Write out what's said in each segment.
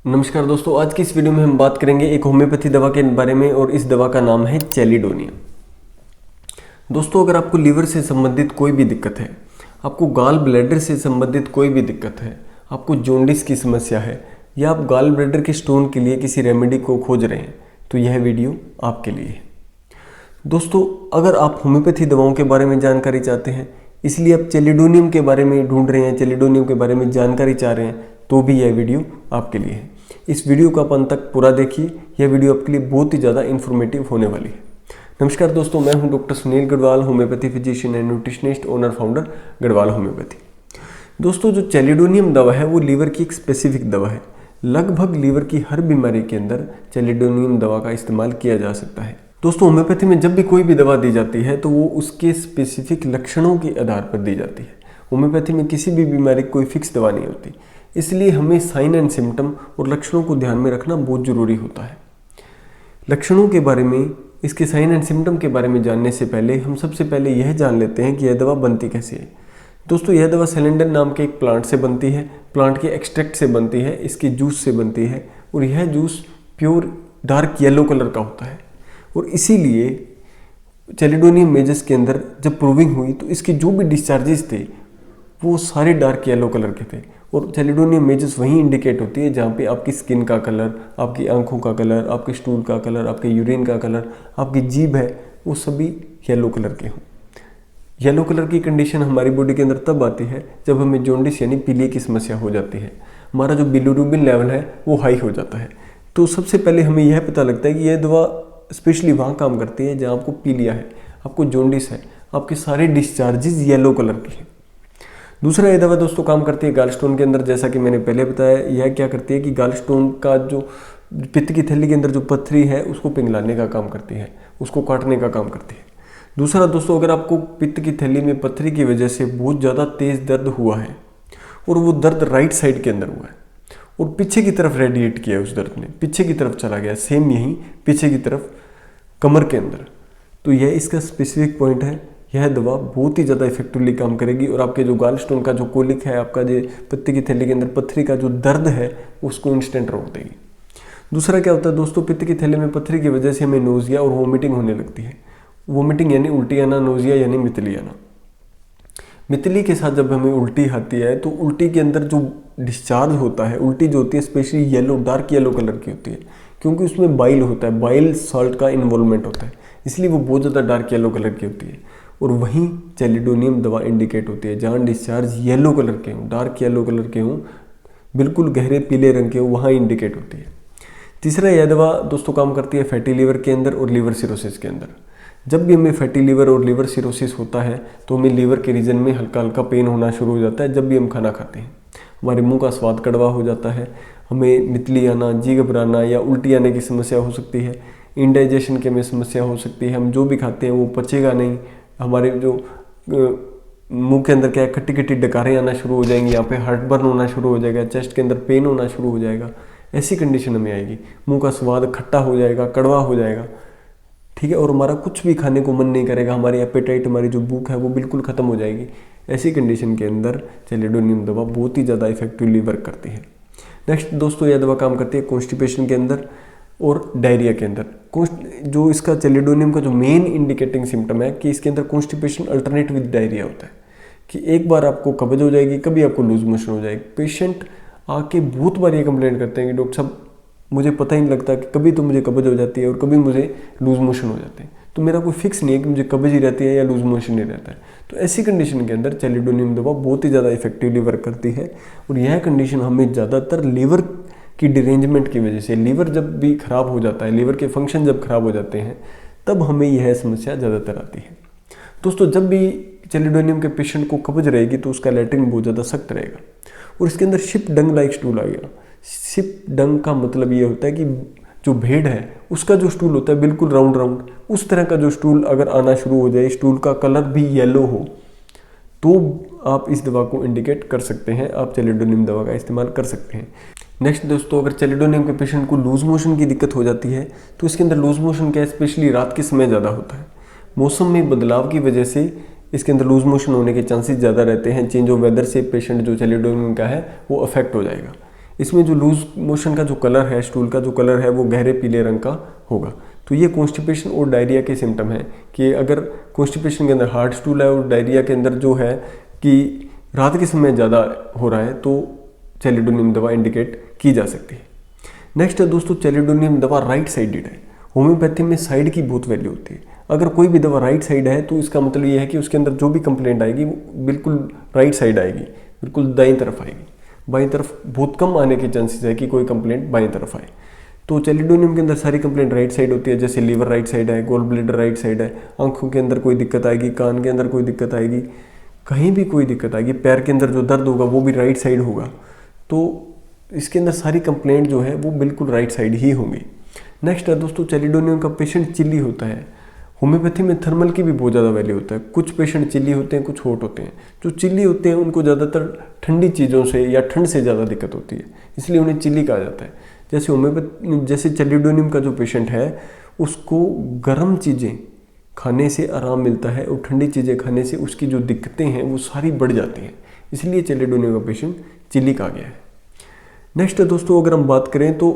नमस्कार दोस्तों, आज की इस वीडियो में हम बात करेंगे एक होम्योपैथी दवा के बारे में और इस दवा का नाम है चैलिडोनियम। दोस्तों, अगर आपको लीवर से संबंधित कोई भी दिक्कत है, आपको गाल ब्लैडर से संबंधित कोई भी दिक्कत है, आपको जॉन्डिस की समस्या है या आप गाल ब्लैडर के स्टोन के लिए किसी रेमेडी को खोज रहे हैं तो यह वीडियो आपके लिए है। दोस्तों, अगर आप होम्योपैथी दवाओं के बारे में जानकारी चाहते हैं, इसलिए आप चैलिडोनियम के बारे में ढूंढ रहे हैं, चैलिडोनियम के बारे में जानकारी चाह रहे हैं, तो भी यह वीडियो आपके लिए है। इस वीडियो को आप अंत तक पूरा देखिए, यह वीडियो आपके लिए बहुत ही ज़्यादा इन्फॉर्मेटिव होने वाली है। नमस्कार दोस्तों, मैं हूं doctor Sunil Garhwal, homeopathy physician and nutritionist, owner founder Garhwal homeopathy. दोस्तों, जो चैलिडोनियम दवा है वो लीवर की एक स्पेसिफिक दवा है। लगभग लीवर की हर बीमारी के अंदर चैलिडोनियम दवा का इस्तेमाल किया जा सकता है। दोस्तों, होम्योपैथी में जब भी कोई भी दवा दी जाती है तो वो उसके स्पेसिफिक लक्षणों के आधार पर दी जाती है। होम्योपैथी में किसी भी बीमारी की कोई फिक्स दवा नहीं होती, इसलिए हमें साइन एंड सिम्टम और लक्षणों को ध्यान में रखना बहुत ज़रूरी होता है। लक्षणों के बारे में, इसके साइन एंड सिम्टम के बारे में जानने से पहले हम सबसे पहले यह जान लेते हैं कि यह दवा बनती कैसे है। दोस्तों, यह दवा सेलेंडर नाम के एक प्लांट से बनती है, प्लांट के एक्सट्रैक्ट से बनती है, इसके जूस से बनती है और यह juice pure dark yellow colour का होता है। और इसीलिए चैलिडोनियम मेजस के अंदर जब प्रूविंग हुई तो इसके जो भी डिस्चार्जेस थे वो सारे डार्क येलो कलर के थे। और चैलिडोनियम मेजस वहीं इंडिकेट होती है जहाँ पे आपकी स्किन का कलर, आपकी आंखों का कलर, आपके स्टूल का कलर, आपके यूरिन का कलर, आपकी जीभ है, वो सभी येलो कलर के हों। येलो कलर की कंडीशन हमारी बॉडी के अंदर तब आती है जब हमें जॉन्डिस यानी पीलिया की समस्या हो जाती है। हमारा जो बिलिरुबिन लेवल है वो हाई हो जाता है। तो सबसे पहले हमें यह पता लगता है कि यह दवा स्पेशली वहाँ काम करती है जहाँ आपको पीलिया है, आपको जॉन्डिस है, आपके सारे डिस्चार्जेस येलो कलर के हैं। दूसरा, यह दवा दोस्तों काम करती है गालस्टोन के अंदर। जैसा कि मैंने पहले बताया, यह क्या करती है कि गालस्टोन का जो पित्त की थैली के अंदर जो पथरी है उसको पिघलाने का काम करती है, उसको काटने का काम करती है। दूसरा दोस्तों, अगर आपको पित्त की थैली में पथरी की वजह से बहुत ज़्यादा तेज दर्द हुआ है और वो दर्द राइट साइड के अंदर हुआ है और पीछे की तरफ रेडिएट किया है, उस दर्द ने पीछे की तरफ चला गया, सेम यहीं पीछे की तरफ कमर के अंदर, तो यह इसका स्पेसिफिक पॉइंट है। यह दवा बहुत ही ज़्यादा इफेक्टिवली काम करेगी और आपके जो गालस्टोन का जो कोलिक है, आपका जो पित्त की थैली के अंदर पथरी का जो दर्द है उसको इंस्टेंट रोक देगी। दूसरा क्या होता है दोस्तों, पित्त की थैली में पथरी की वजह से हमें नोजिया और वोमिटिंग होने लगती है। वोमिटिंग यानी उल्टी आना, नोजिया यानी मितली आना। मितली के साथ जब हमें उल्टी आती है तो उल्टी के अंदर जो डिस्चार्ज होता है, उल्टी जो होती है specially yellow, dark yellow colour की होती है, क्योंकि उसमें बाइल होता है, बाइल सॉल्ट का इन्वॉल्वमेंट होता है, इसलिए वो बहुत ज़्यादा डार्क येलो कलर की होती है। और वहीं चैलिडोनियम दवा इंडिकेट होती है जहाँ डिस्चार्ज येलो कलर के हों, डार्क येलो कलर के हों, बिल्कुल गहरे पीले रंग के हों, वहाँ इंडिकेट होती है। तीसरा, यह दवा दोस्तों काम करती है फैटी लीवर के अंदर और लीवर सिरोसिस के अंदर। जब भी हमें फैटी लीवर और लीवर सिरोसिस होता है तो हमें लीवर के रीजन में हल्का हल्का पेन होना शुरू हो जाता है। जब भी हम खाना खाते हैं हमारे मुंह का स्वाद कड़वा हो जाता है, हमें मितली आना, जी घबराना या उल्टी आने की समस्या हो सकती है, इंडाइजेशन की हमें समस्या हो सकती है, हम जो भी खाते हैं वो पचेगा नहीं, हमारे जो मुंह के अंदर क्या है, खट्टी खट्टी डकारें आना शुरू हो जाएंगी, यहाँ पे हार्ट बर्न होना शुरू हो जाएगा, चेस्ट के अंदर पेन होना शुरू हो जाएगा। ऐसी कंडीशन हमें आएगी, मुंह का स्वाद खट्टा हो जाएगा, कड़वा हो जाएगा, ठीक है, और हमारा कुछ भी खाने को मन नहीं करेगा, हमारी एपेटाइट, हमारी जो भूख है वो बिल्कुल ख़त्म हो जाएगी। ऐसी कंडीशन के अंदर चैलिडोनियम दवा बहुत ही ज़्यादा इफेक्टिवली वर्क करती है। नेक्स्ट दोस्तों, यह दवा काम करती है कॉन्स्टिपेशन के अंदर और डायरिया के अंदर। जो इसका चैलिडोनियम का जो मेन इंडिकेटिंग सिम्टम है कि इसके अंदर कॉन्स्टिपेशन अल्टरनेट विद डायरिया होता है, कि एक बार आपको कब्ज हो जाएगी, कभी आपको लूज मोशन हो जाएगी। पेशेंट आके बहुत बार ये कंप्लेंट करते हैं कि डॉक्टर साहब मुझे पता ही नहीं लगता कि कभी तो मुझे कब्ज हो जाती है और कभी मुझे लूज मोशन हो जाते हैं, तो मेरा कोई फिक्स नहीं है कि मुझे कब्ज ही रहती है या लूज मोशन ही रहता है। तो ऐसी कंडीशन के अंदर चैलिडोनियम दवा बहुत ही ज़्यादा इफेक्टिवली वर्क करती है। और यह कंडीशन हमें ज़्यादातर लीवर की डिरेंजमेंट की वजह से, लीवर जब भी खराब हो जाता है, लीवर के फंक्शन जब खराब हो जाते हैं, तब हमें यह समस्या ज़्यादातर आती है। दोस्तों, जब भी चैलिडोनियम के पेशेंट को कब्ज रहेगी तो उसका लैट्रिन बहुत ज़्यादा सख्त रहेगा और इसके अंदर शिप डंग लाइक स्टूल आ गया। शिप डंग का मतलब ये होता है कि जो भेड़ है उसका जो स्टूल होता है बिल्कुल राउंड राउंड, उस तरह का जो स्टूल अगर आना शुरू हो जाए, स्टूल का कलर भी येलो हो, तो आप इस दवा को इंडिकेट कर सकते हैं, आप चैलिडोनियम दवा का इस्तेमाल कर सकते हैं। नेक्स्ट दोस्तों, अगर चैलिडोनियम के पेशेंट को लूज मोशन की दिक्कत हो जाती है तो इसके अंदर लूज मोशन क्या है, स्पेशली रात के समय ज़्यादा होता है। मौसम में बदलाव की वजह से इसके अंदर लूज मोशन होने के चांसेस ज़्यादा रहते हैं। चेंज ऑफ वेदर से पेशेंट जो चैलिडोनियम का है वो अफेक्ट हो जाएगा। इसमें जो लूज मोशन का जो कलर है, स्टूल का जो कलर है वो गहरे पीले रंग का होगा। तो ये कॉन्स्टिपेशन और डायरिया के सिम्टम है कि अगर कॉन्स्टिपेशन के अंदर हार्ड स्टूल है और डायरिया के अंदर जो है कि रात के समय ज़्यादा हो रहा है तो चैलिडोनियम दवा इंडिकेट की जा सकती है। नेक्स्ट है दोस्तों, चैलिडोनियम दवा राइट साइडेड है। होम्योपैथी में साइड की बहुत वैल्यू होती है। अगर कोई भी दवा राइट साइड है तो इसका मतलब ये है कि उसके अंदर जो भी कंप्लेंट आएगी वो बिल्कुल राइट साइड आएगी, बिल्कुल दाईं तरफ आएगी। बाईं तरफ बहुत कम आने के चांसेस है कि कोई कंप्लेंट बाईं तरफ आए। तो चैलिडोनियम के अंदर सारी कंप्लेंट राइट साइड होती है, जैसे लीवर राइट साइड है, गॉल ब्लैडर राइट साइड है, आंखों के अंदर कोई दिक्कत आएगी, कान के अंदर कोई दिक्कत आएगी, कहीं भी कोई दिक्कत आएगी, पैर के अंदर जो दर्द होगा वो भी राइट साइड होगा। तो इसके अंदर सारी कंप्लेंट जो है वो बिल्कुल राइट साइड ही होंगी। नेक्स्ट है दोस्तों, चैलिडोनियम का पेशेंट चिल्ली होता है। होम्योपैथी में थर्मल की भी बहुत ज़्यादा वैल्यू होता है। कुछ पेशेंट चिल्ली होते हैं, कुछ हॉट होते हैं। जो चिल्ली होते हैं उनको ज़्यादातर ठंडी चीज़ों से या ठंड से ज़्यादा दिक्कत होती है, इसलिए उन्हें चिल्ली कहा जाता है। जैसे चैलिडोनियम का जो पेशेंट है उसको गर्म चीज़ें खाने से आराम मिलता है और ठंडी चीज़ें खाने से उसकी जो दिक्कतें हैं वो सारी बढ़ जाती हैं, इसलिए चैलिडोनियम का पेशेंट चिल्ली कहा गया है। नेक्स्ट है दोस्तों, अगर हम बात करें तो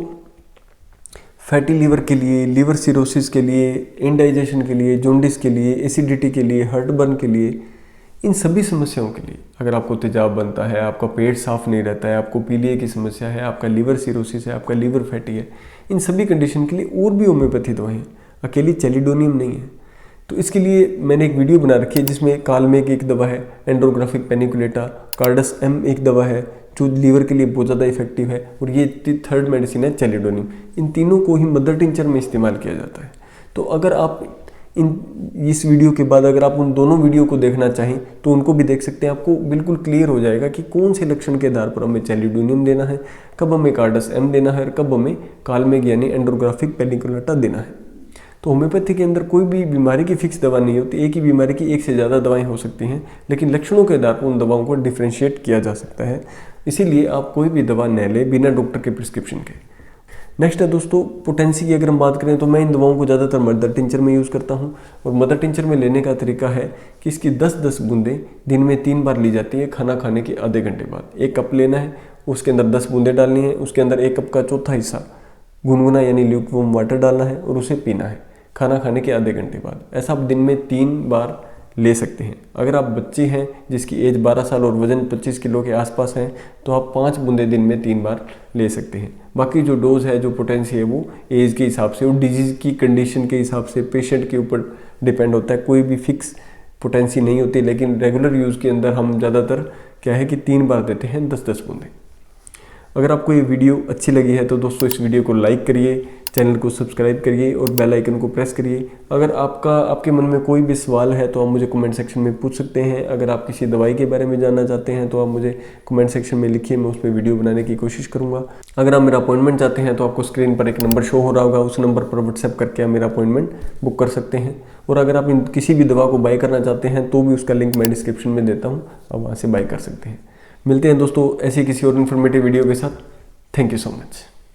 फैटी लीवर के लिए, लीवर सिरोसिस के लिए, इंडाइजेशन के लिए, जॉन्डिस के लिए, एसिडिटी के लिए, हार्टबर्न के लिए, इन सभी समस्याओं के लिए, अगर आपको तेजाब बनता है, आपका पेट साफ नहीं रहता है, आपको पीलिया की समस्या है, आपका लीवर सिरोसिस है, आपका लीवर फैटी है, इन सभी कंडीशन के लिए और भी होम्योपैथी दवाएं, अकेली चैलिडोनियम नहीं है। तो इसके लिए मैंने एक वीडियो बना रखी है जिसमें कालमेग एक दवा है, एंड्रोग्राफिक पेनिकुलेटा, कार्डस एम एक दवा है जो लीवर के लिए बहुत ज़्यादा इफेक्टिव है, और ये थर्ड मेडिसिन है चैलिडोनियम। इन तीनों को ही मदर टिंचर में इस्तेमाल किया जाता है। तो अगर आप इस वीडियो के बाद अगर आप उन दोनों वीडियो को देखना चाहें तो उनको भी देख सकते हैं। आपको बिल्कुल क्लियर हो जाएगा कि कौन से लक्षण के आधार पर हमें चैलिडोनियम देना है, कब हमें कार्डस एम देना है और कब हमें कालमेग यानी एंड्रोग्राफिक पेनिकुलेटा देना है। तो होम्योपैथी के अंदर कोई भी बीमारी की फिक्स दवा नहीं होती, एक ही बीमारी की एक से ज़्यादा दवाएं हो सकती हैं, लेकिन लक्षणों के आधार पर उन दवाओं को डिफ्रेंशिएट किया जा सकता है। इसीलिए आप कोई भी दवा न लें बिना डॉक्टर के प्रिस्क्रिप्शन के। नेक्स्ट है दोस्तों, पोटेंसी की अगर हम बात करें तो मैं इन दवाओं को ज़्यादातर मदर टिंचर में यूज़ करता हूँ, और मदर टिंचर में लेने का तरीका है कि इसकी 10-10 बूंदें दिन में 3 बार ली जाती है, खाना खाने के आधे घंटे बाद। 1 कप लेना है, उसके अंदर 10 बूंदें डालनी है, उसके अंदर 1 कप का चौथा हिस्सा गुनगुना यानी ल्यूकवार्म वाटर डालना है और उसे पीना है खाना खाने के आधे घंटे बाद। ऐसा आप दिन में 3 बार ले सकते हैं। अगर आप बच्चे हैं जिसकी एज 12 साल और वजन 25 किलो के आसपास है तो आप 5 बूंदें दिन में 3 बार ले सकते हैं। बाकी जो डोज है, जो पोटेंसी है, वो एज के हिसाब से और डिजीज़ की कंडीशन के हिसाब से पेशेंट के ऊपर डिपेंड होता है। कोई भी फिक्स पोटेंसी नहीं होती, लेकिन रेगुलर यूज़ के अंदर हम ज़्यादातर क्या है कि 3 बार देते हैं 10-10 बूंदें। अगर आपको ये वीडियो अच्छी लगी है तो दोस्तों इस वीडियो को लाइक करिए, चैनल को सब्सक्राइब करिए और बेल आइकन को प्रेस करिए। अगर आपके मन में कोई भी सवाल है तो आप मुझे कमेंट सेक्शन में पूछ सकते हैं। अगर आप किसी दवाई के बारे में जानना चाहते हैं तो आप मुझे कमेंट सेक्शन में लिखिए, मैं उस पर वीडियो बनाने की कोशिश करूँगा। अगर आप मेरा अपॉइंटमेंट चाहते हैं तो आपको स्क्रीन पर एक नंबर शो हो रहा होगा, उस नंबर पर व्हाट्सएप करके आप मेरा अपॉइंटमेंट बुक कर सकते हैं। और अगर आप किसी भी दवा को बाय करना चाहते हैं तो भी उसका लिंक मैं डिस्क्रिप्शन में देता हूँ, आप वहाँ से बाय कर सकते हैं। मिलते हैं दोस्तों ऐसे किसी और इन्फॉर्मेटिव वीडियो के साथ। Thank you so much.